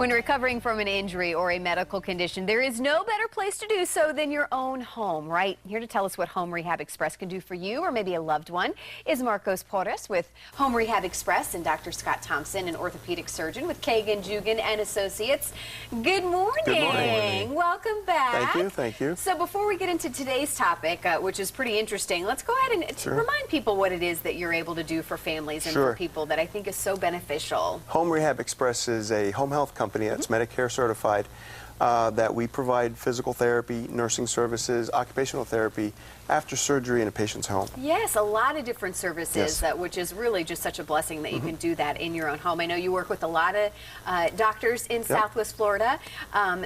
When recovering from an injury or a medical condition, there is no better place to do so than your own home, right? Here to tell us what Home Rehab Express can do for you or maybe a loved one is Marcos Porras with Home Rehab Express and Dr. Scott Thompson, an orthopedic surgeon with Kagan, Jugan and Associates. Good morning. Good morning. Welcome back. Thank you. Thank you. So before we get into today's topic, which is pretty interesting, let's go ahead and remind people what it is that you're able to do for families and for people that I think is so beneficial. Home Rehab Express is a home health company that's Medicare certified that we provide physical therapy, nursing services, occupational therapy after surgery in a patient's home. Yes, a lot of different services, which is really just such a blessing that you can do that in your own home. I know you work with a lot of doctors in Southwest Florida.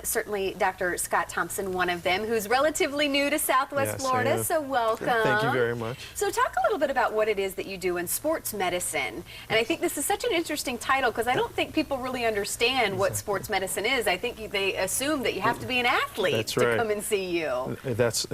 Certainly Dr. Scott Thompson, one of them, who's relatively new to Southwest Florida, so welcome. Thank you very much. So talk a little bit about what it is that you do in sports medicine. And I think this is such an interesting title because I don't think people really understand what sports medicine is. I think they assume that you have to be an athlete to come and see you. That's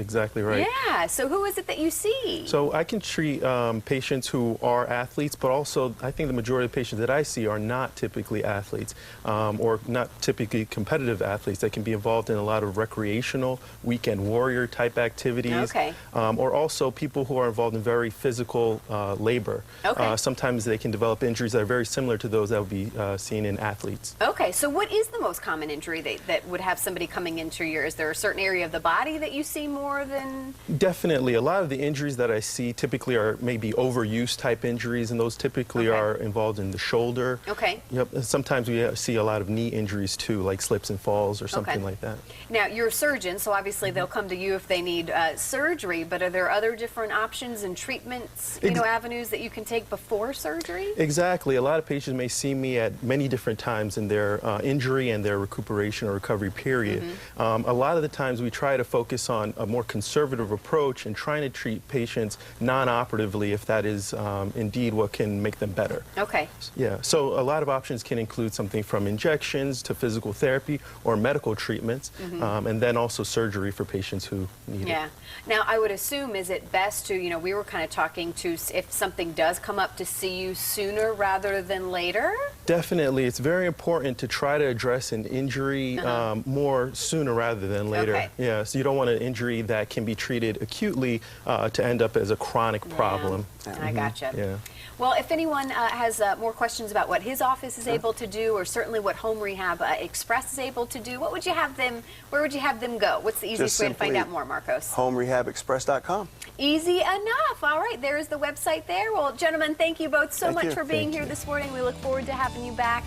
exactly right. Yeah, so who is it that you see? So I can treat patients who are athletes, but also I think the majority of patients that I see are not typically athletes or not typically competitive athletes. They can be involved in a lot of recreational, weekend warrior type activities, or also people who are involved in very physical labor. Sometimes they can develop injuries that are very similar to those that would be seen in athletes. Okay, so what is the most common injury that would have somebody coming into your, is there a certain area of the body that you see more than? Definitely. A lot of the injuries that I see typically are maybe overuse type injuries, and those typically are involved in the shoulder. Yep. Sometimes we see a lot of knee injuries too, like slips and falls or something like that. Now, you're a surgeon, so obviously they'll come to you if they need surgery, but are there other different options and treatments, you know, avenues that you can take before surgery? Exactly. A lot of patients may see me at many different times in their injury and their recuperation or recovery period. A lot of the times we try to focus on a more conservative approach and trying to treat patients non-operatively if that is indeed what can make them better. Yeah, so a lot of options can include something from injections to physical therapy or medical treatments, and then also surgery for patients who need it. Now, I would assume, is it best to, you know, we were kind of talking to if something does come up to see you sooner rather than later? Definitely. It's very important to try to address an injury more sooner rather than later. Yeah, so you don't want an injury that can be treated acutely to end up as a chronic problem. I gotcha. Well, if anyone has more questions about what his office is able to do, or certainly what Home Rehab Express is able to do, what would you have them? Where would you have them go? What's the easiest way to find out more, Marcos? HomeRehabExpress.com. Easy enough. All right, there's the website there. Well, gentlemen, thank you both so much for being here this morning. We look forward to having you back.